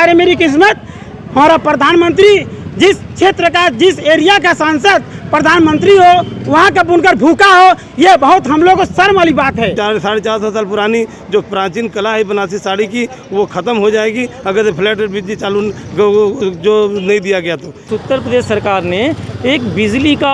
करे मेरी किस्मत। हमारा प्रधानमंत्री जिस क्षेत्र का, जिस एरिया का सांसद प्रधानमंत्री हो, वहाँ का बुनकर भूखा हो, ये बहुत हम लोग को शर्म वाली बात है। 450 साल पुरानी जो प्राचीन कला है बनारसी साड़ी की, वो ख़त्म हो जाएगी अगर फ्लैट रेट बिजली चालू जो नहीं दिया गया तो। उत्तर प्रदेश सरकार ने एक बिजली का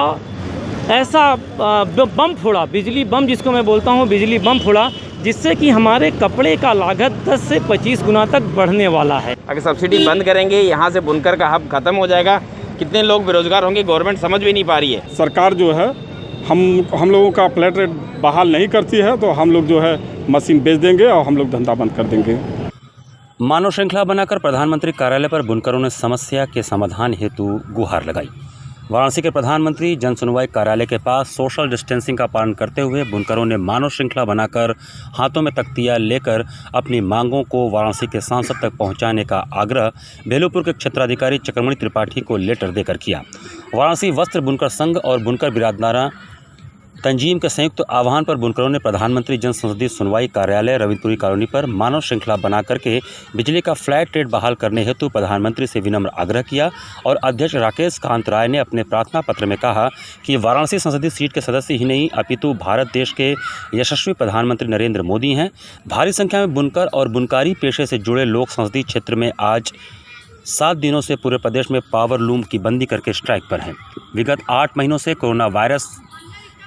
ऐसा बम फोड़ा, बिजली बम जिसको मैं बोलता हूँ, बिजली बम फोड़ा, जिससे कि हमारे कपड़े का लागत 10 से 25 गुना तक बढ़ने वाला है। अगर सब्सिडी बंद करेंगे, यहाँ से बुनकर का हब खत्म हो जाएगा, कितने लोग बेरोजगार होंगे गवर्नमेंट समझ भी नहीं पा रही है। सरकार जो है हम लोगों का फ्लैट रेट बहाल नहीं करती है तो हम लोग जो है मशीन बेच देंगे और हम लोग धंधा बंद कर देंगे। मानव श्रृंखला बनाकर प्रधानमंत्री कार्यालय पर बुनकरों ने समस्या के समाधान हेतु गुहार लगाई। वाराणसी के प्रधानमंत्री जन सुनवाई कार्यालय के पास सोशल डिस्टेंसिंग का पालन करते हुए बुनकरों ने मानव श्रृंखला बनाकर हाथों में तख्तियां लेकर अपनी मांगों को वाराणसी के सांसद तक पहुंचाने का आग्रह बेलूपुर के क्षेत्राधिकारी चक्रमणि त्रिपाठी को लेटर देकर किया। वाराणसी वस्त्र बुनकर संघ और बुनकर बिरादराना तंजीम के संयुक्त आह्वान पर बुनकरों ने प्रधानमंत्री जन संसदीय सुनवाई कार्यालय रविंद्रपुरी कॉलोनी पर मानव श्रृंखला बना करके बिजली का फ्लैट रेट बहाल करने हेतु प्रधानमंत्री से विनम्र आग्रह किया। और अध्यक्ष राकेश कांत राय ने अपने प्रार्थना पत्र में कहा कि वाराणसी संसदीय सीट के सदस्य ही नहीं अपितु भारत देश के यशस्वी प्रधानमंत्री नरेंद्र मोदी हैं। भारी संख्या में बुनकर और बुनकारी पेशे से जुड़े लोग संसदीय क्षेत्र में आज 7 दिनों से पूरे प्रदेश में पावर लूम की बंदी करके स्ट्राइक पर हैं। विगत 8 महीनों से कोरोना वायरस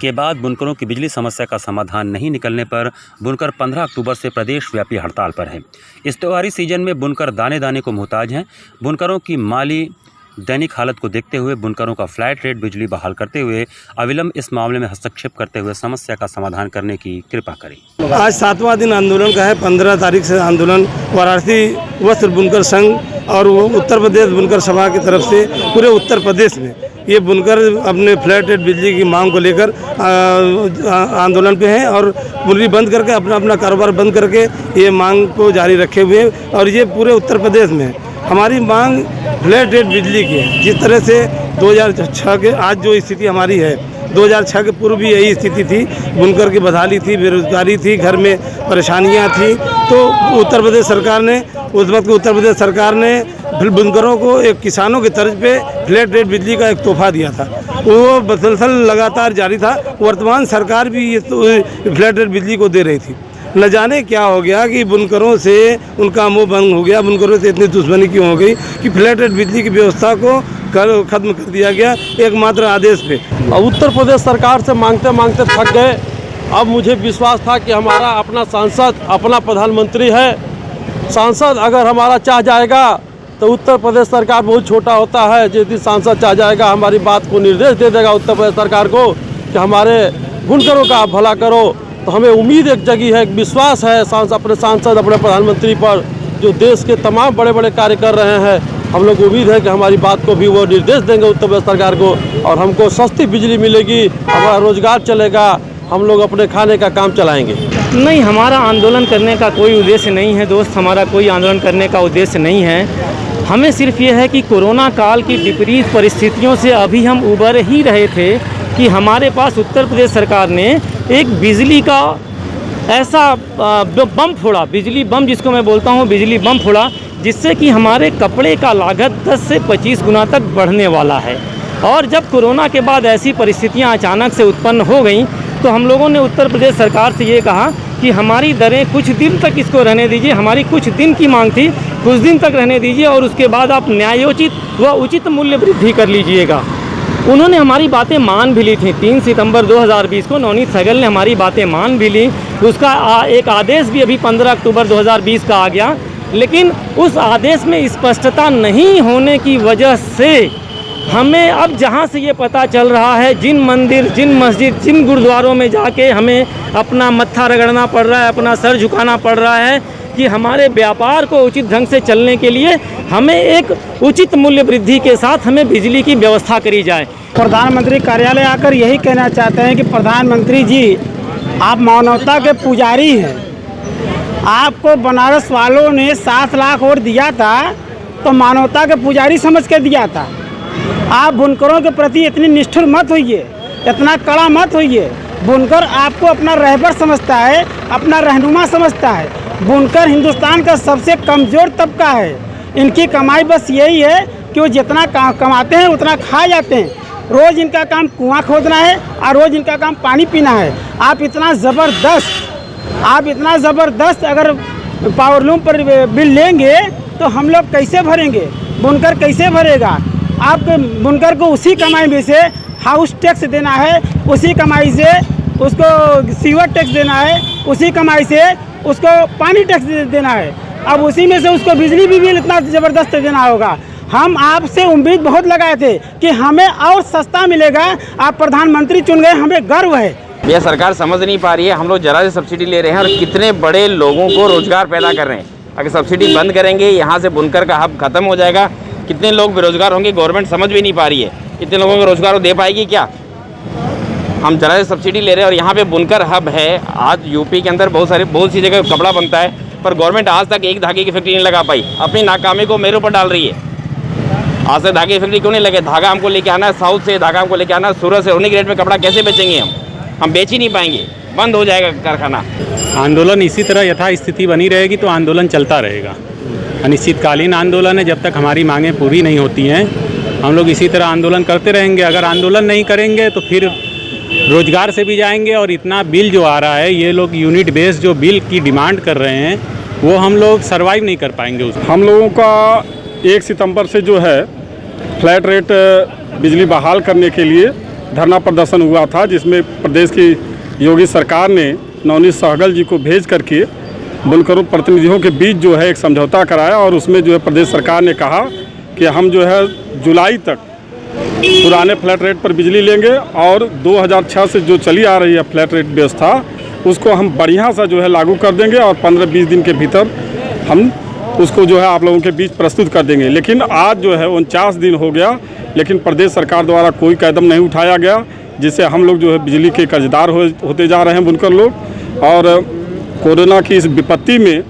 के बाद बुनकरों की बिजली समस्या का समाधान नहीं निकलने पर बुनकर 15 अक्टूबर से प्रदेश व्यापी हड़ताल पर हैं। इस त्योहारी सीजन में बुनकर दाने दाने को मुहताज हैं। बुनकरों की माली दैनिक हालत को देखते हुए बुनकरों का फ्लैट रेट बिजली बहाल करते हुए अविलंब इस मामले में हस्तक्षेप करते हुए समस्या का समाधान करने की कृपा करें। आज 7वां दिन आंदोलन का है। 15 तारीख से आंदोलन वाराणसी वस्त्र बुनकर संघ और उत्तर प्रदेश बुनकर सभा की तरफ से पूरे उत्तर प्रदेश में ये बुनकर अपने फ्लैट रेट बिजली की मांग को लेकर आंदोलन पे हैं और बुनरी बंद करके अपना कारोबार बंद करके ये मांग को जारी रखे हुए हैं। और ये पूरे उत्तर प्रदेश में हमारी मांग फ्लैट रेट बिजली की है। जिस तरह से 2006 के आज जो स्थिति हमारी है, 2006 के पूर्व भी यही स्थिति थी। बुनकर की बदहाली थी, बेरोजगारी थी, घर में परेशानियां थी। तो उत्तर प्रदेश सरकार ने उस वक्त उत्तर प्रदेश सरकार ने बुनकरों को एक किसानों की तर्ज पे फ्लैट रेट बिजली का एक तोहफा दिया था। वो मुसलसल लगातार जारी था। वर्तमान सरकार भी ये फ्लैट रेट बिजली को दे रही थी। न जाने क्या हो गया कि बुनकरों से उनका मुंह बंद हो गया। बुनकरों से इतनी दुश्मनी क्यों हो गई कि फ्लैट रेट बिजली की व्यवस्था को खत्म कर दिया गया एकमात्र आदेश पे। उत्तर प्रदेश सरकार से मांगते मांगते थक गए। अब मुझे विश्वास था कि हमारा अपना सांसद, अपना प्रधानमंत्री है। सांसद अगर हमारा चाह जाएगा तो उत्तर प्रदेश सरकार बहुत छोटा होता है। जिस दिन सांसद चाह जाएगा हमारी बात को निर्देश दे देगा उत्तर प्रदेश सरकार को कि हमारे बुनकरों का आप भला करो, तो हमें उम्मीद एक जगी है, एक विश्वास है अपने सांसद, अपने प्रधानमंत्री पर, जो देश के तमाम बड़े बड़े कार्य कर रहे हैं। हम लोग उम्मीद है कि हमारी बात को भी वो निर्देश देंगे उत्तर प्रदेश सरकार को और हमको सस्ती बिजली मिलेगी, हमारा रोजगार चलेगा, हम लोग अपने खाने का काम चलाएंगे। नहीं, हमारा आंदोलन करने का कोई उद्देश्य नहीं है दोस्त, हमारा कोई आंदोलन करने का उद्देश्य नहीं है। हमें सिर्फ ये है कि कोरोना काल की विपरीत परिस्थितियों से अभी हम उबर ही रहे थे कि हमारे पास उत्तर प्रदेश सरकार ने एक बिजली का ऐसा बम फोड़ा, बिजली बम जिसको मैं बोलता हूँ, बिजली बम फोड़ा, जिससे कि हमारे कपड़े का लागत 10 से 25 गुना तक बढ़ने वाला है। और जब कोरोना के बाद ऐसी परिस्थितियाँ अचानक से उत्पन्न हो गई तो हम लोगों ने उत्तर प्रदेश सरकार से ये कहा कि हमारी दरें कुछ दिन तक इसको रहने दीजिए। हमारी कुछ दिन की मांग थी, कुछ दिन तक रहने दीजिए और उसके बाद आप न्यायोचित व उचित मूल्य वृद्धि कर लीजिएगा। उन्होंने हमारी बातें मान भी ली थी। 3 सितंबर 2020 को नवनीत सहगल ने हमारी बातें मान भी ली। उसका एक आदेश भी अभी 15 अक्टूबर 2020 का आ गया, लेकिन उस आदेश में स्पष्टता नहीं होने की वजह से हमें अब जहाँ से ये पता चल रहा है, जिन मंदिर, जिन मस्जिद, जिन गुरुद्वारों में जाके हमें अपना मत्था रगड़ना पड़ रहा है, अपना सर झुकाना पड़ रहा है कि हमारे व्यापार को उचित ढंग से चलने के लिए हमें एक उचित मूल्य वृद्धि के साथ हमें बिजली की व्यवस्था करी जाए। प्रधानमंत्री कार्यालय आकर यही कहना चाहते हैं कि प्रधानमंत्री जी, आप मानवता के पुजारी हैं। आपको बनारस वालों ने 7 लाख वोट दिया था तो मानवता के पुजारी समझ के दिया था। आप बुनकरों के प्रति इतनी निष्ठुर मत होइए, इतना कड़ा मत होइए। बुनकर आपको अपना रहबर समझता है, अपना रहनुमा समझता है। बुनकर हिंदुस्तान का सबसे कमज़ोर तबका है। इनकी कमाई बस यही है कि वो जितना कमाते हैं उतना खा जाते हैं। रोज़ इनका काम कुआं खोदना है और रोज़ इनका काम पानी पीना है। आप इतना ज़बरदस्त अगर पावरलूम पर बिल लेंगे तो हम लोग कैसे भरेंगे, बुनकर कैसे भरेगा? आपको बुनकर को उसी कमाई में से हाउस टैक्स देना है, उसी कमाई से उसको सीवर टैक्स देना है, उसी कमाई से उसको पानी टैक्स देना है, अब उसी में से उसको बिजली भी बिल इतना ज़बरदस्त देना होगा। हम आपसे उम्मीद बहुत लगाए थे कि हमें और सस्ता मिलेगा, आप प्रधानमंत्री चुन गए, हमें गर्व है। यह सरकार समझ नहीं पा रही है। हम लोग जरा से सब्सिडी ले रहे हैं और कितने बड़े लोगों को रोज़गार पैदा कर रहे हैं। अगर सब्सिडी बंद करेंगे, यहाँ से बुनकर का हब खत्म हो जाएगा, कितने लोग बेरोजगार होंगे गवर्नमेंट समझ भी नहीं पा रही है। इतने लोगों को रोज़गार वो दे पाएगी क्या? हम जरा से सब्सिडी ले रहे हैं और यहाँ पे बुनकर हब है। आज यूपी के अंदर बहुत सी जगह कपड़ा बनता है, पर गवर्नमेंट आज तक एक धागे की फैक्ट्री नहीं लगा पाई। अपनी नाकामी को मेरे ऊपर डाल रही है। आज से धागे की फैक्ट्री क्यों नहीं लगे? धागा हमको लेके आना है साउथ से, धागा हमको लेके आना है सूरत से, उन्हीं के रेट में कपड़ा कैसे बेचेंगे? हम बेच ही नहीं पाएंगे, बंद हो जाएगा कारखाना। आंदोलन इसी तरह यथास्थिति बनी रहेगी तो आंदोलन चलता रहेगा। अनिश्चितकालीन आंदोलन है, जब तक हमारी मांगें पूरी नहीं होती हैं हम लोग इसी तरह आंदोलन करते रहेंगे। अगर आंदोलन नहीं करेंगे तो फिर रोजगार से भी जाएंगे, और इतना बिल जो आ रहा है, ये लोग यूनिट बेस जो बिल की डिमांड कर रहे हैं वो हम लोग सर्वाइव नहीं कर पाएंगे उसमें। हम लोगों का 1 सितंबर से जो है फ्लैट रेट बिजली बहाल करने के लिए धरना प्रदर्शन हुआ था, जिसमें प्रदेश की योगी सरकार ने नवनीत सहगल जी को भेज करके बुनकरों प्रतिनिधियों के बीच जो है एक समझौता कराया, और उसमें जो है प्रदेश सरकार ने कहा कि हम जो है जुलाई तक पुराने फ्लैट रेट पर बिजली लेंगे, और 2006 से जो चली आ रही है फ्लैट रेट व्यवस्था उसको हम बढ़िया सा जो है लागू कर देंगे, और 15-20 दिन के भीतर हम उसको जो है आप लोगों के बीच प्रस्तुत कर देंगे। लेकिन आज जो है 49 दिन हो गया, लेकिन प्रदेश सरकार द्वारा कोई कदम नहीं उठाया गया, जिससे हम लोग जो है बिजली के कर्जदार होते जा रहे हैं बुनकर लोग। और कोरोना की इस विपत्ति में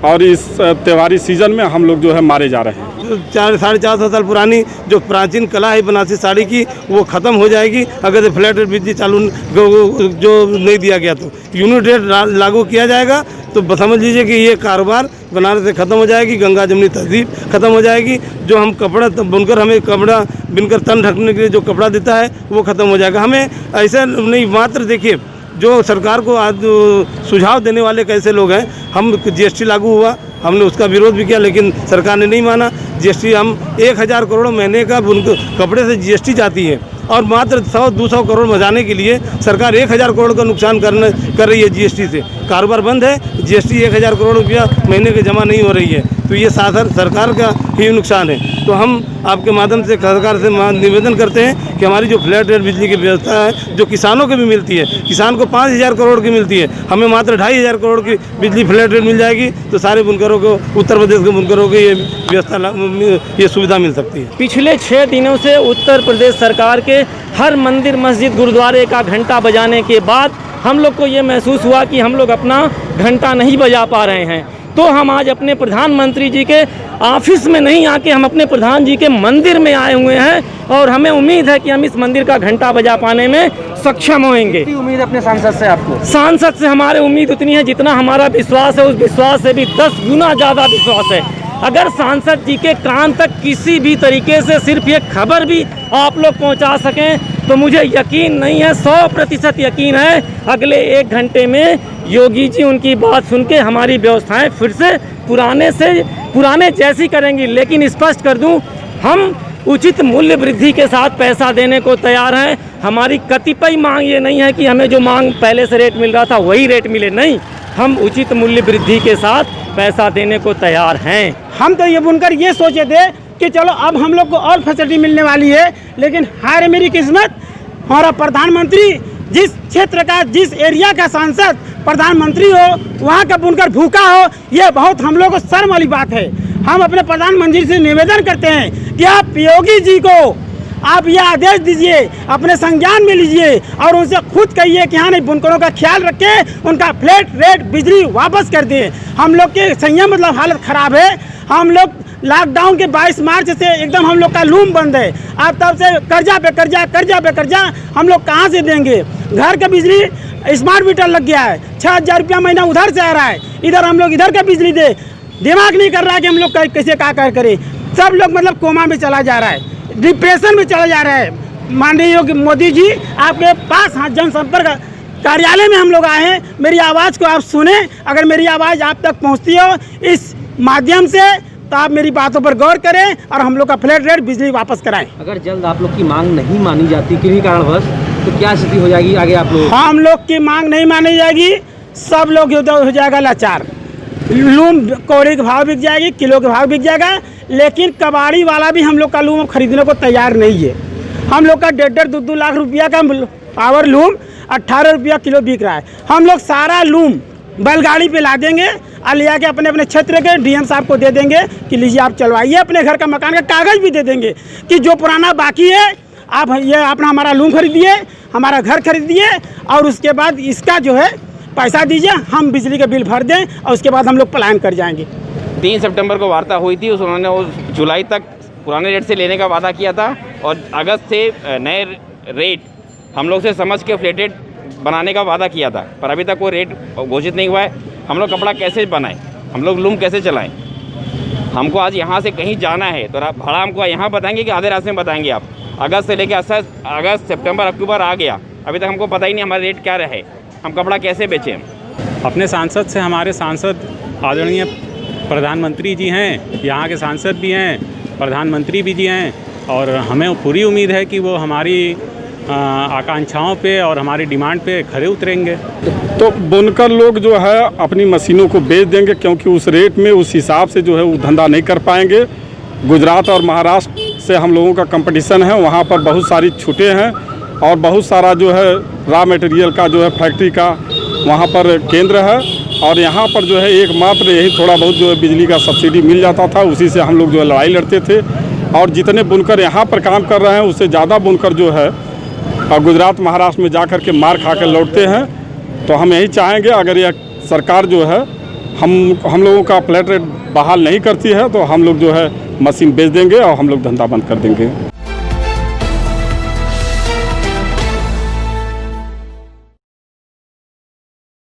और इस त्योहारी सीजन में हम लोग जो है मारे जा रहे हैं। 450 साल पुरानी जो प्राचीन कला है बनारसी साड़ी की, वो ख़त्म हो जाएगी अगर फ्लैट रेट बिजली चालू जो नहीं दिया गया तो। यूनिट रेट लागू किया जाएगा तो समझ लीजिए कि ये कारोबार बनारस से ख़त्म हो जाएगी, गंगा जमुनी तहजीब ख़त्म हो जाएगी। जो हम कपड़ा बुनकर हमें कपड़ा बिनकर तन ढकने के लिए जो कपड़ा देता है वो ख़त्म हो जाएगा। हमें ऐसा नहीं, मात्र देखिए जो सरकार को आज सुझाव देने वाले कैसे लोग हैं। हम GST लागू हुआ, हमने उसका विरोध भी किया, लेकिन सरकार ने नहीं माना। GST हम 1000 करोड़ महीने का कपड़े से GST जाती है, और मात्र 100-200 करोड़ बचाने के लिए सरकार 1000 करोड़ का नुकसान कर रही है GST से। कारोबार बंद है, GST 1000 करोड़ रुपया महीने के जमा नहीं हो रही है, तो ये सरकार का ही नुकसान है। तो हम आपके माध्यम से सरकार से निवेदन करते हैं कि हमारी जो फ्लैट रेट बिजली की व्यवस्था है, जो किसानों को भी मिलती है, किसान को 5000 करोड़ की मिलती है, हमें मात्र 2500 करोड़ की बिजली फ्लैट रेट मिल जाएगी, तो सारे बुनकरों को, उत्तर प्रदेश के बुनकरों को ये व्यवस्था, ये सुविधा मिल सकती है। पिछले 6 दिनों से उत्तर प्रदेश सरकार के हर मंदिर, मस्जिद, गुरुद्वारे का घंटा बजाने के बाद हम लोग को ये महसूस हुआ कि हम लोग अपना घंटा नहीं बजा पा रहे हैं। तो हम आज अपने प्रधानमंत्री जी के ऑफिस में नहीं आके हम अपने प्रधान जी के मंदिर में आए हुए हैं, और हमें उम्मीद है कि हम इस मंदिर का घंटा बजा पाने में सक्षम होंगे। उम्मीद अपने सांसद से आपको? सांसद से हमारे उम्मीद उतनी है जितना हमारा विश्वास है, उस विश्वास से भी 10 गुना ज़्यादा विश्वास है। अगर सांसद जी के कान तक किसी भी तरीके से सिर्फ ये खबर भी आप लोग पहुंचा सकें तो मुझे यकीन नहीं है, 100% यकीन है, अगले 1 घंटे में योगी जी उनकी बात सुन के हमारी व्यवस्थाएं फिर से पुराने जैसी करेंगी। लेकिन स्पष्ट कर दूं, हम उचित मूल्य वृद्धि के साथ पैसा देने को तैयार हैं। हमारी कतिपय मांग ये नहीं है कि हमें जो मांग पहले से रेट मिल रहा था वही रेट मिले, नहीं, हम उचित मूल्य वृद्धि के साथ पैसा देने को तैयार हैं। हम तो ये बुनकर ये सोचे थे कि चलो अब हम लोग को और फैसिलिटी मिलने वाली है, लेकिन हाय मेरी किस्मत, हमारा प्रधानमंत्री जिस क्षेत्र का, जिस एरिया का सांसद प्रधानमंत्री हो, वहाँ का बुनकर भूखा हो, ये बहुत हम लोग को शर्म वाली बात है। हम अपने प्रधानमंत्री से निवेदन करते हैं कि आप योगी जी को आप ये आदेश दीजिए, अपने संज्ञान में लीजिए, और उनसे खुद कहिए कि हाँ नहीं, बुनकरों का ख्याल रखें, उनका फ्लैट रेट बिजली वापस कर दें। हम लोग के संयम मतलब हालत ख़राब है। हम लोग लॉकडाउन के 22 मार्च से एकदम हम लोग का लूम बंद है। अब तब से कर्जा पे कर्जा हम लोग कहाँ से देंगे? घर का बिजली स्मार्ट मीटर लग गया है, 6000 रुपया महीना उधर से आ रहा है, इधर हम लोग इधर का बिजली दे, दिमाग नहीं कर रहा है कि हम लोग कैसे क्या करें। सब लोग मतलब कोमा में चला जा रहा है, डिप्रेशन में चला जा रहा है। माननीय योगी मोदी जी आपके पास हाँ जनसंपर्क कार्यालय में हम लोग आए हैं, मेरी आवाज़ को आप सुने। अगर मेरी आवाज़ आप तक पहुंचती हो इस माध्यम से तो आप मेरी बातों पर गौर करें और हम लोग का फ्लैट रेट बिजली वापस कराएं। अगर जल्द आप लोग की मांग नहीं मानी जाती किसी कारणवश तो क्या स्थिति हो जाएगी आगे आप लोग? हम लोग की मांग नहीं मानी जाएगी, सब लोग हो जाएगा लाचार। लूम कौड़ी के भाव बिक जाएगी, किलो के भाव बिक जाएगा, लेकिन कबाड़ी वाला भी हम लोग का लूम खरीदने को तैयार नहीं है। हम लोग का 1.5-2 लाख रुपया का पावर लूम 18 रुपया किलो बिक रहा है। हम लोग सारा लूम बैलगाड़ी पे ला देंगे और ले आके अपने अपने क्षेत्र के डीएम साहब को दे देंगे कि लीजिए आप चलवाइए। अपने घर का मकान का कागज़ भी दे देंगे कि जो पुराना बाकी है आप ये अपना हमारा लूम खरीदिए, हमारा घर खरीदिए और उसके बाद इसका जो है पैसा दीजिए, हम बिजली का बिल भर दें और उसके बाद हम लोग पलायन कर जाएंगे। 3 सितंबर को वार्ता हुई थी, उन्होंने उस जुलाई तक पुराने रेट से लेने का वादा किया था और अगस्त से नए रेट हम लोग से समझ के फ्लैट रेट बनाने का वादा किया था, पर अभी तक वो रेट घोषित नहीं हुआ है। हम लोग कपड़ा कैसे बनाएं, हम लोग लूम कैसे चलाएं? हमको आज यहाँ से कहीं जाना है तो भाड़ा हमको यहाँ बताएंगे कि आधे रास्ते में बताएंगे आप? अगस्त से लेकर अगस्त सितंबर अक्टूबर आ गया, अभी तक हमको पता ही नहीं हमारा रेट क्या रहे, हम कपड़ा कैसे बेचें? अपने सांसद से, हमारे सांसद आदरणीय प्रधानमंत्री जी हैं, यहाँ के सांसद भी हैं, प्रधानमंत्री भी जी हैं और हमें पूरी उम्मीद है कि वो हमारी आकांक्षाओं पे और हमारी डिमांड पे खरे उतरेंगे। तो बुनकर लोग जो है अपनी मशीनों को बेच देंगे, क्योंकि उस रेट में उस हिसाब से जो है वो धंधा नहीं कर पाएंगे। गुजरात और महाराष्ट्र से हम लोगों का कंपटीशन है, वहाँ पर बहुत सारी छूटें हैं और बहुत सारा जो है रॉ मटेरियल का जो है फैक्ट्री का वहाँ पर केंद्र है और यहाँ पर जो है एकमात्र यही थोड़ा बहुत जो है बिजली का सब्सिडी मिल जाता था, उसी से हम लोग जो है लड़ाई लड़ते थे। और जितने बुनकर यहाँ पर काम कर रहे हैं उससे ज़्यादा बुनकर जो है गुजरात महाराष्ट्र में जा कर के मार खा कर लौटते हैं। तो हम यही चाहेंगे, अगर यह सरकार जो है हम लोगों का फ्लैट रेट बहाल नहीं करती है तो हम लोग जो है मशीन बेच देंगे और हम लोग धंधा बंद कर देंगे।